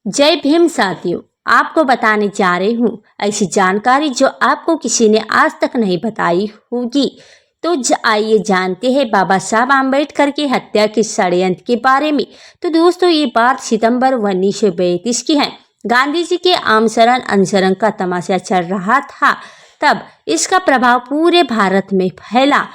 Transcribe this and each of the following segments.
जय भीम साथियों, आपको बताने जा रही हूँ ऐसी जानकारी जो आपको किसी ने आज तक नहीं बताई होगी। तो आइए जानते हैं बाबा साहब आम्बेडकर की हत्या के षड्यंत्र के बारे में। तो दोस्तों, ये बात सितंबर 1932 की है। गांधी जी के आमसरण अनशरण का तमाशा चल रहा था तब इसका प्रभाव पूरे भारत में फैला।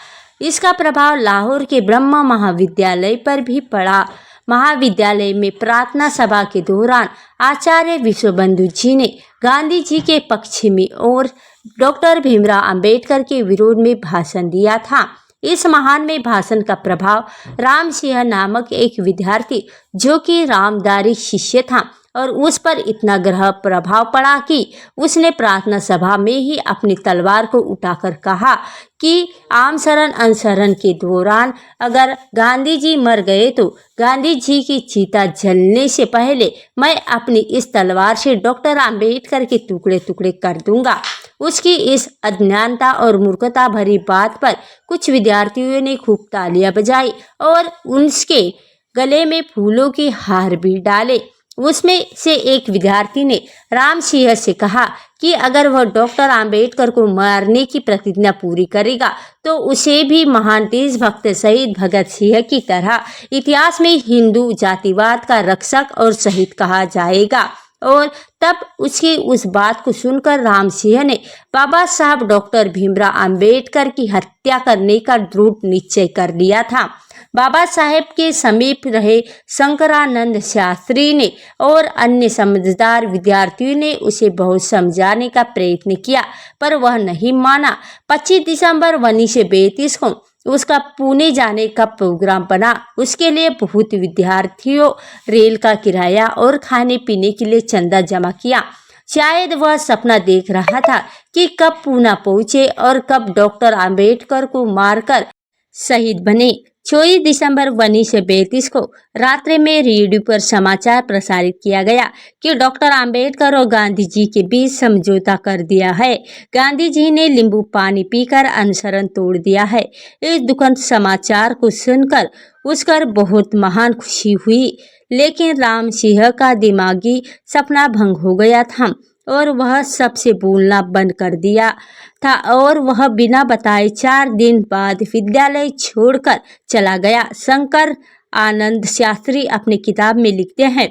इसका प्रभाव लाहौर के ब्रह्म महाविद्यालय पर भी पड़ा। महाविद्यालय में प्रार्थना सभा के दौरान आचार्य विश्वबंधु जी ने गांधी जी के पक्ष में और डॉक्टर भीमराव अंबेडकर के विरोध में भाषण दिया था। इस महान में भाषण का प्रभाव राम सिंह नामक एक विद्यार्थी जो कि रामदारी शिष्य था और उस पर इतना गहरा प्रभाव पड़ा कि उसने प्रार्थना सभा में ही अपनी तलवार को उठाकर कहा कि आमसरण अनशरण के दौरान अगर गांधी जी मर गए तो गांधी जी की चिता जलने से पहले मैं अपनी इस तलवार से डॉक्टर अंबेडकर के टुकड़े टुकड़े कर दूंगा। उसकी इस अज्ञानता और मूर्खता भरी बात पर कुछ विद्यार्थियों ने खूब तालियां बजाई और उसके गले में फूलों के हार भी डाले। उसमें से एक विद्यार्थी ने राम सिंह से कहा कि अगर वह डॉक्टर अंबेडकर को मारने की प्रतिज्ञा पूरी करेगा तो उसे भी महान देशभक्त शहीद भगत सिंह की तरह इतिहास में हिंदू जातिवाद का रक्षक और शहीद कहा जाएगा। और तब उसकी उस बात को सुनकर राम सिंह ने बाबा साहब डॉक्टर भीमराव अंबेडकर की हत्या करने का दृढ़ निश्चय कर लिया था। बाबा साहेब के समीप रहे शंकरानंद शास्त्री ने और अन्य समझदार विद्यार्थियों ने उसे बहुत समझाने का प्रयत्न किया पर वह नहीं माना। 25 दिसंबर 1932 को उसका पुणे जाने का प्रोग्राम बना। उसके लिए बहुत विद्यार्थियों रेल का किराया और खाने पीने के लिए चंदा जमा किया। शायद वह सपना देख रहा था कि कब पूना पहुंचे और कब डॉक्टर अंबेडकर को मारकर शहीद बने। 24 दिसंबर 1932 को रात्रि में रेडियो पर समाचार प्रसारित किया गया कि डॉक्टर अंबेडकर और गांधी जी के बीच समझौता कर दिया है। गांधी जी ने नींबू पानी पीकर अनशरण तोड़ दिया है। इस दुखद समाचार को सुनकर उसकर बहुत महान खुशी हुई, लेकिन राम सिंह का दिमागी सपना भंग हो गया था और वह सबसे बोलना बंद कर दिया था और वह बिना बताए 4 दिन बाद विद्यालय छोड़कर चला गया। शंकर आनंद शास्त्री अपनी किताब में लिखते हैं,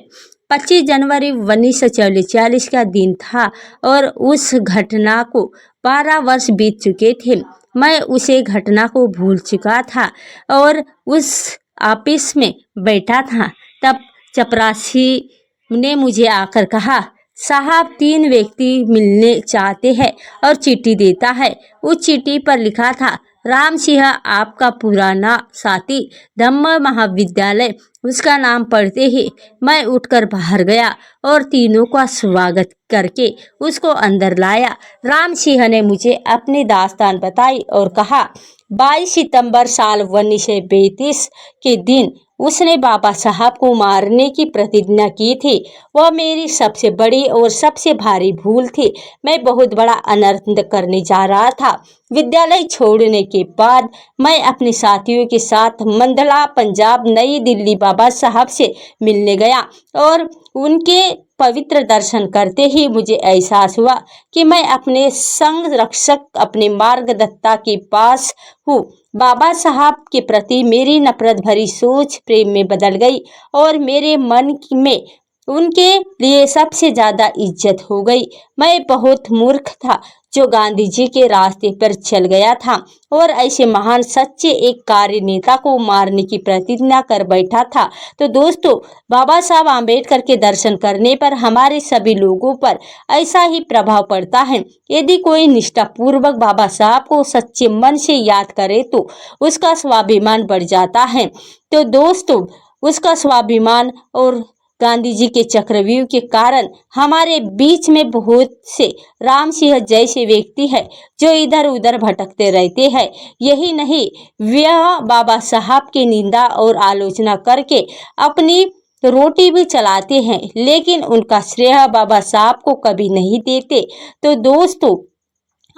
25 जनवरी 1944 का दिन था और उस घटना को 12 वर्ष बीत चुके थे। मैं उसे घटना को भूल चुका था और उस ऑफिस में बैठा था। तब चपरासी ने मुझे आकर कहा, साहब 3 व्यक्ति मिलने चाहते हैं और चिट्ठी देता है। उस चिट्ठी पर लिखा था, राम सिंह आपका पुराना साथी धम्म महाविद्यालय। उसका नाम पढ़ते ही मैं उठकर बाहर गया और तीनों का स्वागत करके उसको अंदर लाया। राम सिंह ने मुझे अपनी दास्तान बताई और कहा, 22 सितंबर साल 1932 के दिन उसने बाबा साहब को मारने की प्रतिज्ञा की थी। वह मेरी सबसे बड़ी और सबसे भारी भूल थी। मैं बहुत बड़ा अनर्थ करने जा रहा था। विद्यालय छोड़ने के बाद मैं अपने साथियों के साथ मंडला पंजाब नई दिल्ली बाबा साहब से मिलने गया और उनके पवित्र दर्शन करते ही मुझे एहसास हुआ कि मैं अपने संग रक्षक अपने मार्गदत्ता के पास हूँ। बाबा साहब के प्रति मेरी नफरत भरी सोच प्रेम में बदल गई और मेरे मन में उनके लिए सबसे ज्यादा इज्जत हो गई। मैं बहुत मूर्ख था जो गांधी जी के रास्ते पर चल गया था और ऐसे महान सच्चे एक कार्य नेता को मारने की प्रतिज्ञा कर बैठा था। तो दोस्तों, बाबा साहब आम्बेडकर के दर्शन करने पर हमारे सभी लोगों पर ऐसा ही प्रभाव पड़ता है। यदि कोई निष्ठापूर्वक बाबा साहब को सच्चे मन से याद करे तो उसका स्वाभिमान बढ़ जाता है। तो दोस्तों, उसका स्वाभिमान और गांधी जी के चक्रव्यूह के कारण हमारे बीच में बहुत से राम सिंह जैसे व्यक्ति है जो इधर उधर भटकते रहते हैं। यही नहीं, वह बाबा साहब की निंदा और आलोचना करके अपनी रोटी भी चलाते हैं, लेकिन उनका श्रेय बाबा साहब को कभी नहीं देते। तो दोस्तों,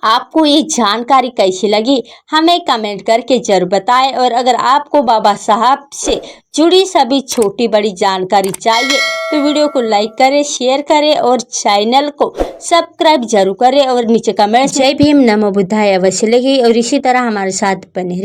आपको ये जानकारी कैसी लगी हमें कमेंट करके जरूर बताएं। और अगर आपको बाबा साहब से जुड़ी सभी छोटी बड़ी जानकारी चाहिए तो वीडियो को लाइक करें, शेयर करें और चैनल को सब्सक्राइब जरूर करें। और नीचे कमेंट जय भीम नमो बुद्धाय अवश्य लिखिए और इसी तरह हमारे साथ बने